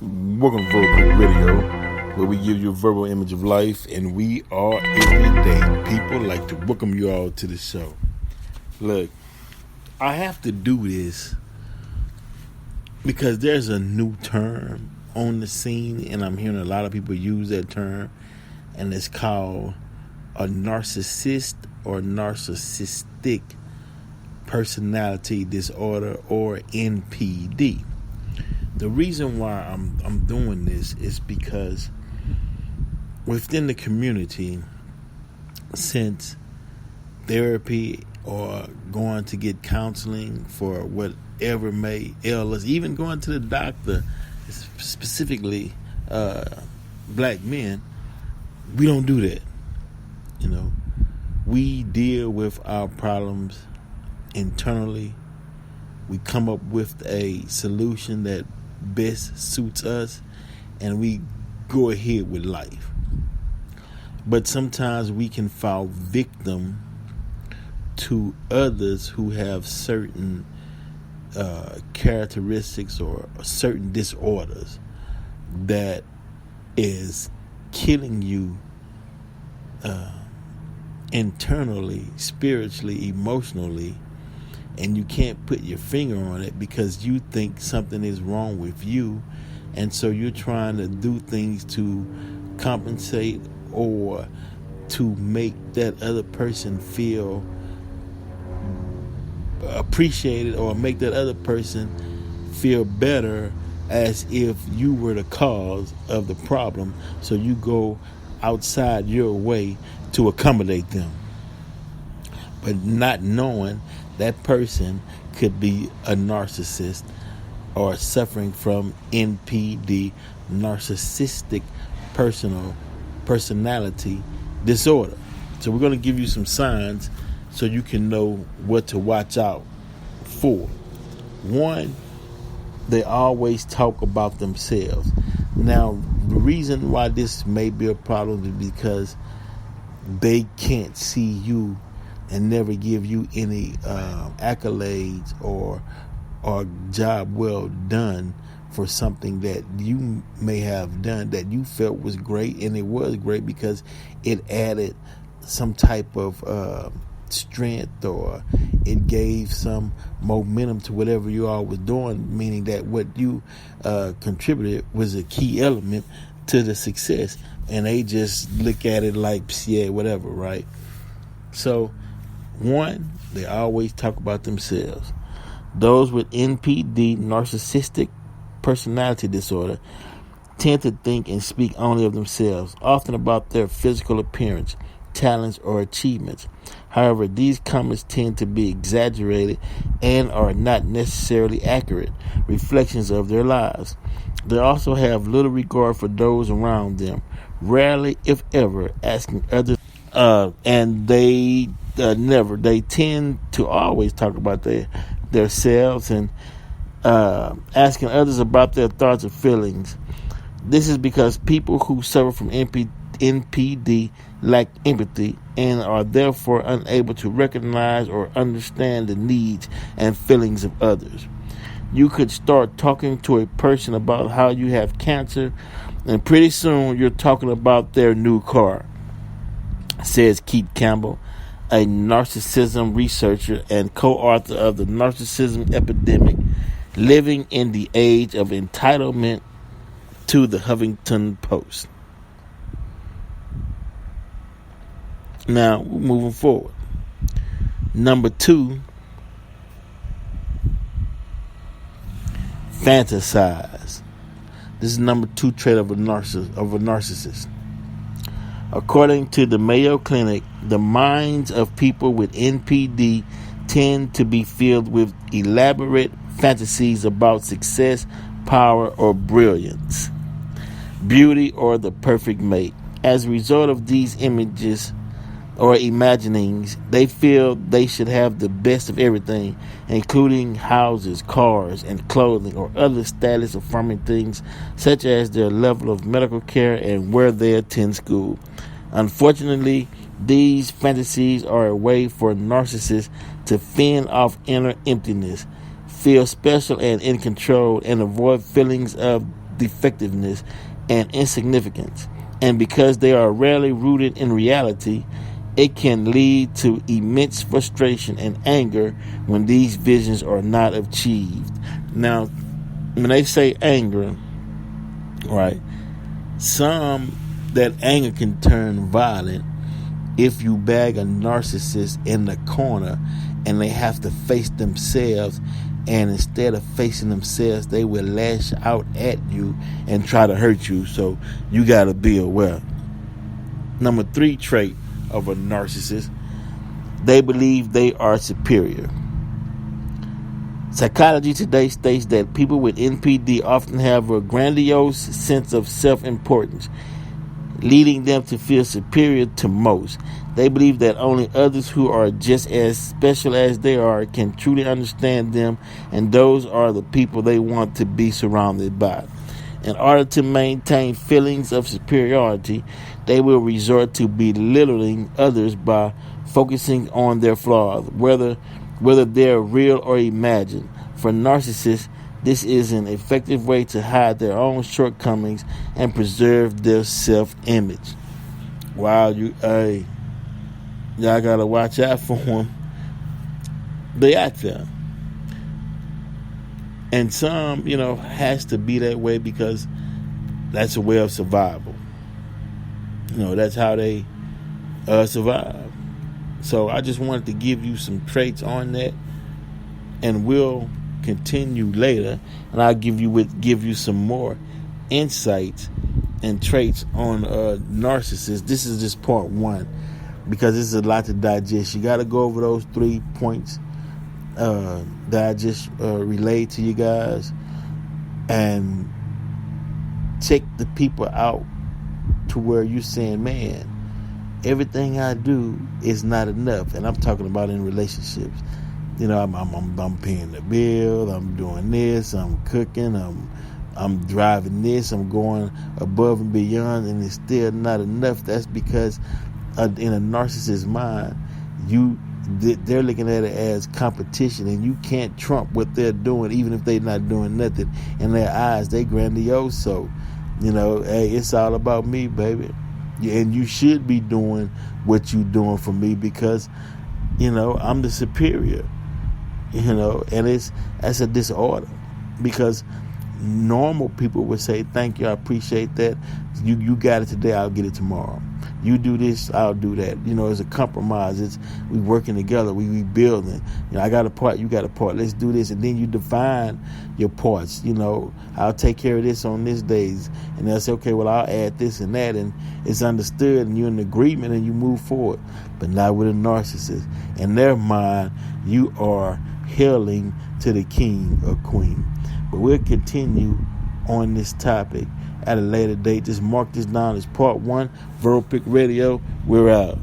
Welcome to Verbal Book Radio, where we give you a verbal image of life, and we are everyday people. Like to welcome you all to the show. Look, I have to do this because there's a new term on the scene, and I'm hearing a lot of people use that term, and it's called a narcissist or narcissistic personality disorder, or NPD. The reason why I'm doing this is because within the community, since therapy or going to get counseling for whatever may ail us, even going to the doctor, specifically black men, we don't do that. You know, we deal with our problems internally. We come up with a solution that best suits us, and we go ahead with life. But sometimes we can fall victim to others who have certain characteristics or certain disorders that is killing you internally, spiritually, emotionally, and you can't put your finger on it because you think something is wrong with you, and so you're trying to do things to compensate or to make that other person feel appreciated, or make that other person feel better, as if you were the cause of the problem. So you go outside your way to accommodate them, but not knowing that person could be a narcissist or suffering from NPD, narcissistic personality disorder. So we're going to give you some signs so you can know what to watch out for. One, they always talk about themselves. Now, the reason why this may be a problem is because they can't see you and never give you any accolades or job well done for something that you may have done that you felt was great, and it was great because it added some type of strength, or it gave some momentum to whatever you all was doing, meaning that what you contributed was a key element to the success, and they just look at it like, yeah, whatever, right? So one, they always talk about themselves. Those with NPD, narcissistic personality disorder, tend to think and speak only of themselves, often about their physical appearance, talents, or achievements. However, these comments tend to be exaggerated and are not necessarily accurate reflections of their lives. They also have little regard for those around them, rarely, if ever, asking others, and they tend to always talk about their selves and asking others about their thoughts or feelings. This is because people who suffer from NPD lack empathy and are therefore unable to recognize or understand the needs and feelings of others. You could start talking to a person about how you have cancer, and pretty soon you're talking about their new car, says Keith Campbell, a narcissism researcher and co-author of The Narcissism Epidemic, Living in the Age of Entitlement, to the Huffington Post. Now, moving forward. Number 2, fantasize. This is number 2 trait of a narcissist. According to the Mayo Clinic, the minds of people with NPD tend to be filled with elaborate fantasies about success, power, or brilliance, beauty, or the perfect mate. As a result of these images or imaginings, they feel they should have the best of everything, including houses, cars, and clothing, or other status-affirming things, such as their level of medical care and where they attend school. Unfortunately, these fantasies are a way for narcissists to fend off inner emptiness, feel special and in control, and avoid feelings of defectiveness and insignificance. And because they are rarely rooted in reality, it can lead to immense frustration and anger when these visions are not achieved. Now, when they say anger, right, that anger can turn violent if you bag a narcissist in the corner and they have to face themselves, and instead of facing themselves, they will lash out at you and try to hurt you. So you got to be aware. Number 3 trait of a narcissist: they believe they are superior. Psychology Today states that people with NPD often have a grandiose sense of self-importance, leading them to feel superior to most. They believe that only others who are just as special as they are can truly understand them, and those are the people they want to be surrounded by. In order to maintain feelings of superiority, they will resort to belittling others by focusing on their flaws, whether they're real or imagined. For narcissists, this is an effective way to hide their own shortcomings and preserve their self-image. Wow, y'all gotta watch out for them. They out there. And some, has to be that way because that's a way of survival. That's how they survive. So I just wanted to give you some traits on that, and we'll continue later, and I'll give you some more insights and traits on narcissists. This is just part 1 because this is a lot to digest. You got to go over those 3 points that I just relayed to you guys, and check the people out to where you're saying, man, everything I do is not enough. And I'm talking about in relationships. I'm paying the bill, I'm doing this, I'm cooking, I'm driving this, I'm going above and beyond, and it's still not enough. That's because in a narcissist's mind, they're looking at it as competition, and you can't trump what they're doing, even if they're not doing nothing. In their eyes, they grandiose. So, hey, it's all about me, baby. And you should be doing what you're doing for me because, I'm the superior. And that's a disorder, because normal people would say, thank you, I appreciate that. You got it today, I'll get it tomorrow. You do this, I'll do that. It's a compromise. We working together. We building. I got a part, you got a part. Let's do this. And then you define your parts. I'll take care of this on this days. And they'll say, okay, well, I'll add this and that. And it's understood, and you're in agreement, and you move forward. But not with a narcissist. In their mind, you are hailing to the king or queen. But we'll continue on this topic at a later date. Just mark this down as part 1. Verbal Pick Radio. We're out.